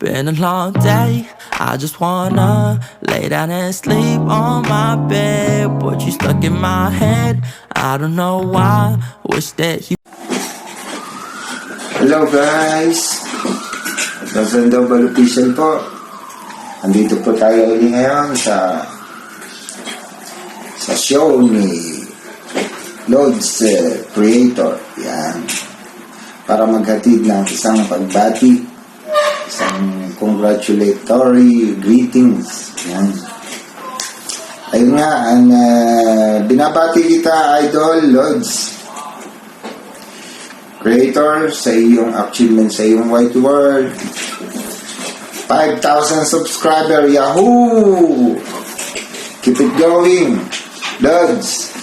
Been a long day, I just wanna lay down and sleep on my bed. But you stuck in my head, I don't know why. Wish that you. Hello guys, Lawson Double Official po. Andito po tayo ulit ngayon sa show ni Lods Creator. Yan. Para maghatid ng isang pagbati, isang congratulatory greetings. Yan. Ayun nga, binabati kita, Idol Lods Creator, sa iyong achievement sa iyong white world. 5,000 subscriber, yahoo! Keep it going, Lods.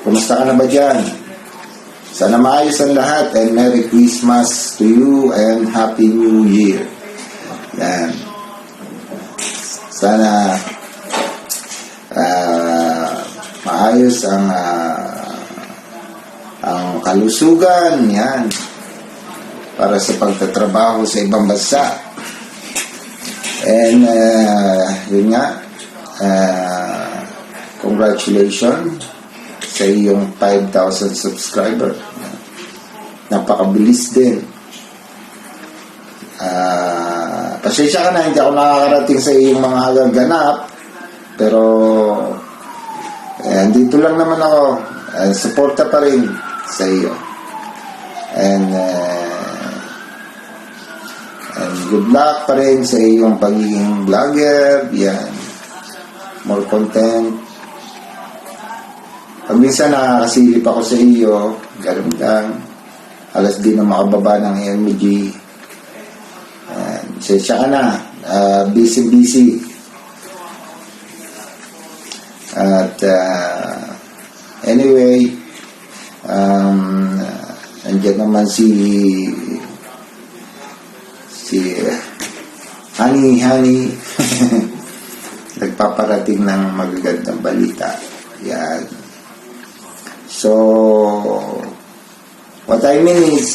Kumusta ka na ba dyan? Sana maayos ang lahat, and Merry Christmas to you and Happy New Year. Yan. Sana maayos ang kalusugan, yan, para sa pagtatrabaho sa ibang bansa. And yun nga, congratulations sa iyong 5,000 subscriber. Napakabilis din. Pasensya ka na, hindi ako nakakarating sa iyong mga ganap, pero dito lang naman ako. Suporta pa rin sa iyo. And good luck pa rin sa iyong pagiging vlogger. Yan. More content. Pag minsan nakakasilip ako sa iyo, ganun lang. Alas din na makababa ng MG. Sensya ka na. Busy. At anyway, andyan naman si Honey nagpaparating ng magagandang balita. Yan. So what I mean is,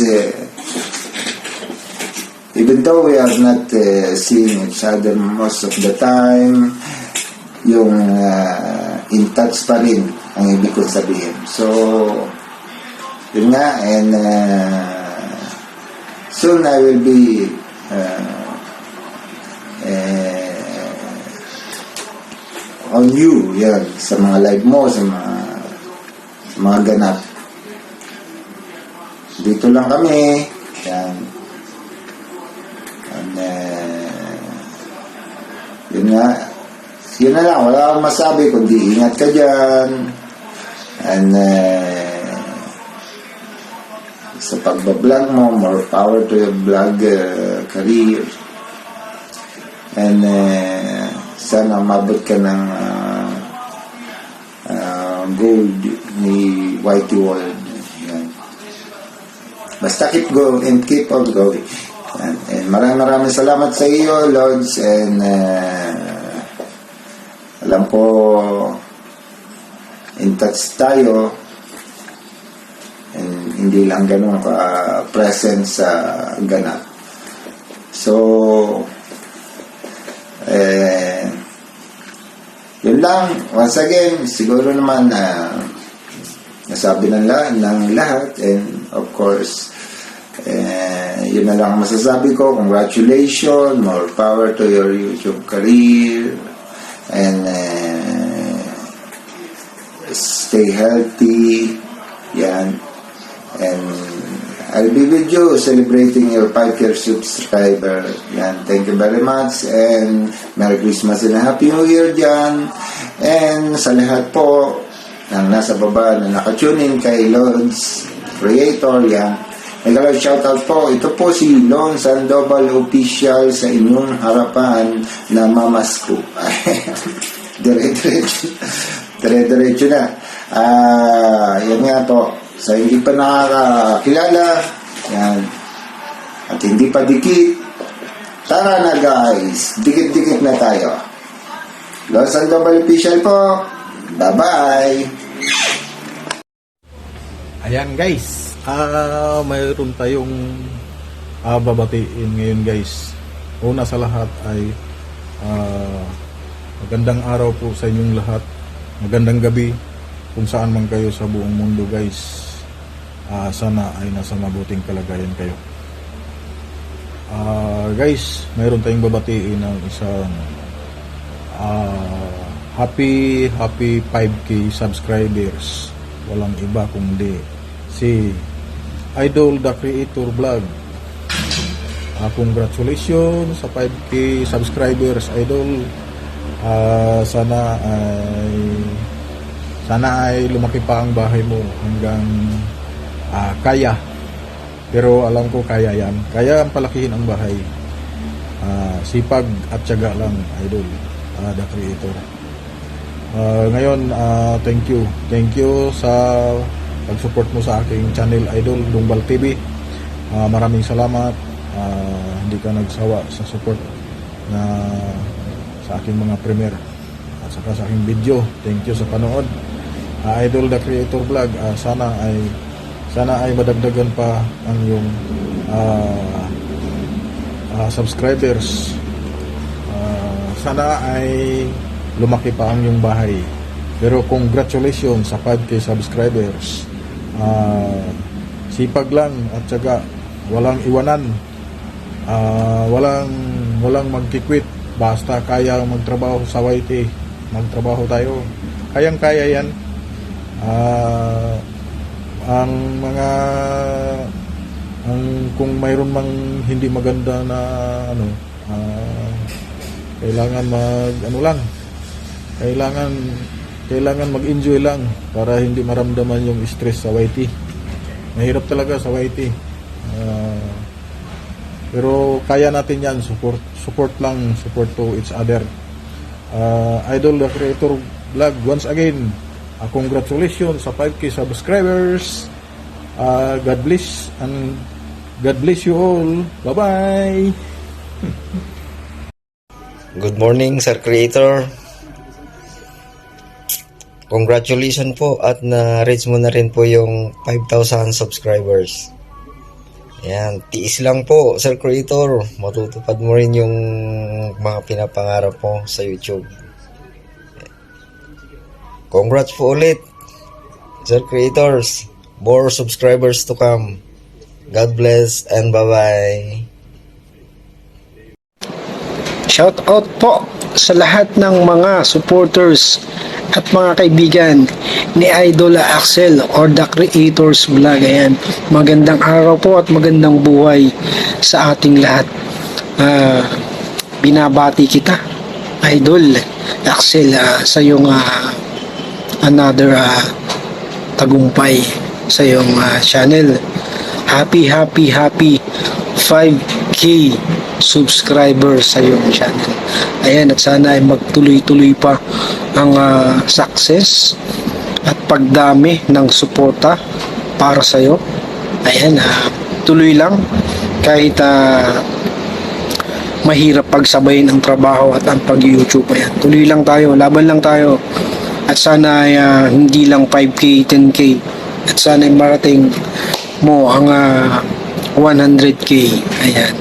even though we are not seeing each other most of the time, yung in touch pa rin ang ibig kong sabihin. So yun nga, and soon I will be on you, yan, sa mga live mo, sa mga ganap. Dito lang kami, yan. And yun na lang, wala akong masabi kundi ingat ka dyan. And sa pagbablog mo, more power to your vlog career. And sana mabot ka ng gold ni Whitey World. Yan. Basta keep going and keep on going. And maraming salamat sa iyo, Lods. And alam ko in touch tayo, and hindi lang ganun ka present sa ganap. So yun lang. Once again, siguro naman nasabi ng lahat, and of course yun na lang masasabi ko. Congratulations, more power to your YouTube career, and stay healthy. Yan. And I'll be with you celebrating your 5-year subscriber. Yan. Thank you very much, and Merry Christmas and Happy New Year dyan. And sa lahat po ng nasa baba na nakatunin kay Lods Creator, yan, nagalaw shoutout po. Ito po si Lon Sandoval Official sa inyong harapan na mamasko. Dire-diretso na. Yan nga po. Sa hindi pa nakakakilala, yan, at hindi pa dikit, tara na guys, dikit-dikit na tayo. Lon Sandoval Official po. Bye-bye. Ayan guys, mayroon tayong babatiin ngayon guys. una sa lahat ay magandang araw po sa inyong lahat. Magandang gabi kung saan man kayo sa buong mundo, guys. Sana ay nasa mabuting kalagayan kayo. Guys, mayroon tayong babatiin ng isang happy 5K subscribers. Walang iba kundi si Idol the Creator Vlog. Congratulations sa 5K subscribers, Idol. Sana ay lumaki pa ang bahay mo hanggang kaya. Pero alam ko kaya yan. Kaya ang palakihin ang bahay. Sipag at tiyaga lang, Idol, the Creator. Ngayon, thank you. Thank you sa pag-support mo sa aking channel, Idol Dungbal TV. Maraming salamat. Hindi ka nagsawa sa support na sa aking mga premiere at saka sa aking video. Thank you sa panood. Idol the Creator Vlog, sana ay madagdagan pa ang iyong subscribers. Sana ay lumaki pa ang iyong bahay. Pero congratulations sa 5K subscribers. Sipag lang at saka walang iwanan. Walang magkikwit. Basta kaya magtrabaho sa YT, magtrabaho tayo. Kayang-kaya yan. Kung mayroon mang hindi maganda na kailangan mag-enjoy lang para hindi maramdaman yung stress sa YT. Mahirap talaga sa YT. Pero kaya natin yan. Support lang, support to each other. Idol the Creator Vlog, once again, congratulations sa 5K subscribers. God bless and God bless you all. Bye-bye. Good morning, Sir Creator. Congratulations po at na-reach mo na rin po yung 5,000 subscribers. Ayan, tiis lang po, Sir Creator. Matutupad mo rin yung mga pinapangarap mo sa YouTube. Congrats po ulit, Sir Creators. More subscribers to come. God bless and bye-bye. Shout out po sa lahat ng mga supporters at mga kaibigan ni Idol Axel or the Creators Vlog. Ayan, magandang araw po at magandang buhay sa ating lahat. Binabati kita, Idol Axel, sa iyong another tagumpay sa iyong channel. Happy 5K subscribers sa iyong channel. Ayan, at sana ay magtuloy-tuloy pa ang success at pagdami ng suporta para sa iyo. Ayan, tuloy lang kahit mahirap pagsabayin ang trabaho at ang pag-YouTube. Ayan, tuloy lang tayo, laban lang tayo. At sana ay hindi lang 5K, 10K. At sana ay marating mo ang 100K. Ayan.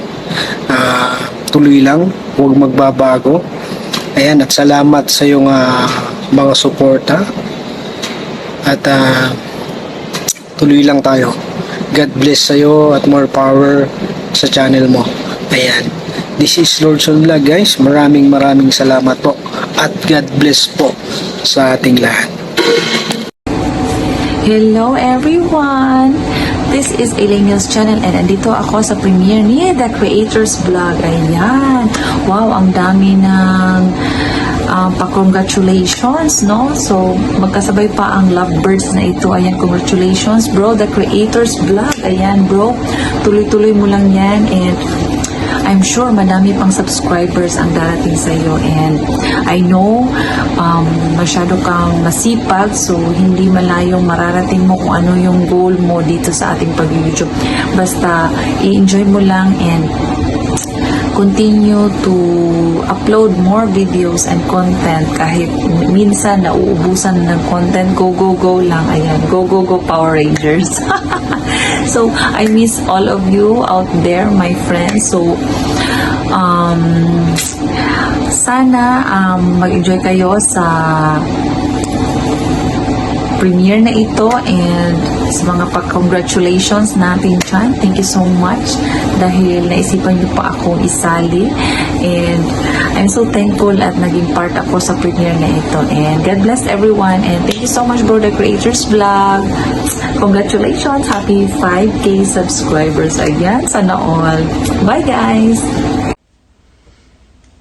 Tuloy lang, huwag magbabago. Ayan, at salamat sa iyong mga suporta. At tuloy lang tayo. God bless sa iyo at more power sa channel mo. Ayan. This is Lord Sol Vlog, guys. Maraming salamat po. At God bless po sa ating lahat. Hello everyone! This is Elaine Mills Channel and andito ako sa premiere ni The Creators Vlog. Ayan! Wow, ang dami ng pa-congratulations, no? So, magkasabay pa ang lovebirds na ito. Ayan, congratulations, bro. The Creators Vlog. Ayan, bro. Tuloy-tuloy mo lang yan and I'm sure madami pang subscribers ang darating sa iyo and I know masyado kang masipag, so hindi malayong mararating mo kung ano yung goal mo dito sa ating pag-YouTube. Basta i-enjoy mo lang and continue to upload more videos and content kahit minsan nauubusan ng content. Go lang. Ayan, go Power Rangers. So I miss all of you out there, my friends. So Sana mag-enjoy kayo sa premiere na ito and sa mga pag-congratulations natin dyan. Thank you so much dahil naisipan niyo pa akong isali and I'm so thankful at naging part ako sa premiere na ito and God bless everyone and thank you so much Bro The Creators Vlog. Congratulations! Happy 5K subscribers again. Sana all. Bye guys!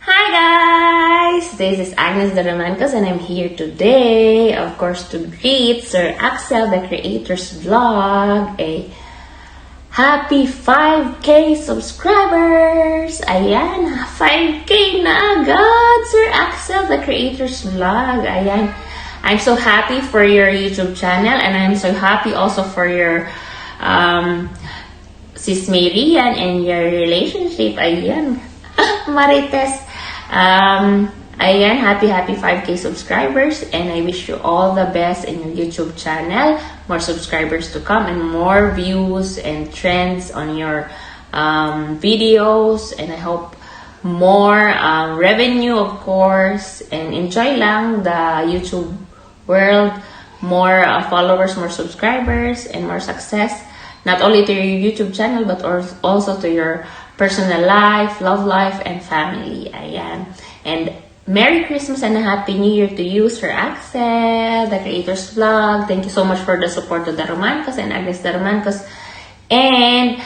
Hi guys! This is Agnes the Romancos and I'm here today, of course, to greet Sir Axel the Creator's Vlog. A happy 5K subscribers! Ayan, 5K na agad! Sir Axel the Creator's Vlog. Ayan. I'm so happy for your YouTube channel and I'm so happy also for your Sis Marian and your relationship. Ayan. Marites. Ayan, happy 5K subscribers and I wish you all the best in your YouTube channel. More subscribers to come and more views and trends on your videos and I hope more revenue, of course, and enjoy lang the YouTube world. More followers, more subscribers, and more success. Not only to your YouTube channel but also to your personal life, love life, and family. Ayan. And Merry Christmas and a Happy New Year to you, Sir Axel, the Creator's Vlog. Thank you so much for the support of the Romancos and Agnes the Romancos. And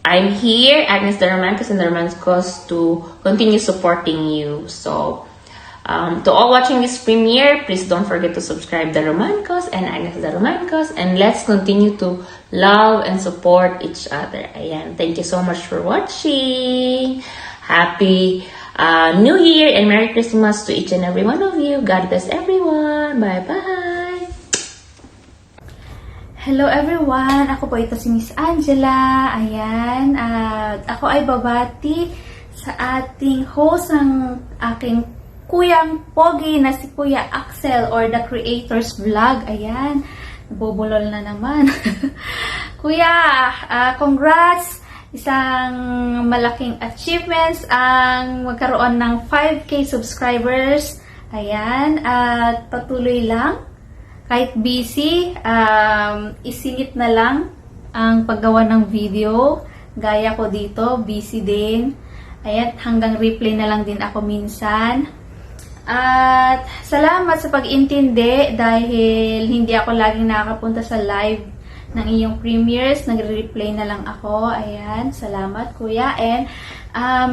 I'm here, Agnes the Romancos and the Romancos, to continue supporting you. So, to all watching this premiere, please don't forget to subscribe the Romancos and Agnes the Romancos. And let's continue to love and support each other. Ayan. Thank you so much for watching. Happy New Year and Merry Christmas to each and every one of you. God bless everyone. Bye-bye. Hello everyone! Ako po ito si Miss Angela. Ayan. Ako ay babati sa ating host ng aking kuyang pogi na si Kuya Axel or The Creator's Vlog. Ayan. Nabubulol na naman. Kuya, congrats! Isang malaking achievements ang magkaroon ng 5K subscribers. Ayan. At patuloy lang. Kahit busy, isingit na lang ang paggawa ng video. Gaya ko dito, busy din. Ayan, hanggang replay na lang din ako minsan. At salamat sa pag-intindi dahil hindi ako laging nakakapunta sa live ng iyong premieres. Nagre-replay na lang ako. Ayan, salamat kuya. And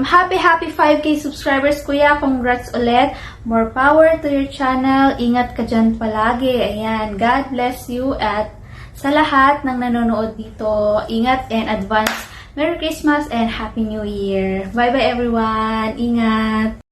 happy 5K subscribers kuya. Congrats ulit. More power to your channel. Ingat ka dyan palagi. Ayan, God bless you. At sa lahat ng nanonood dito, ingat and advance Merry Christmas and Happy New Year. Bye-bye everyone. Ingat.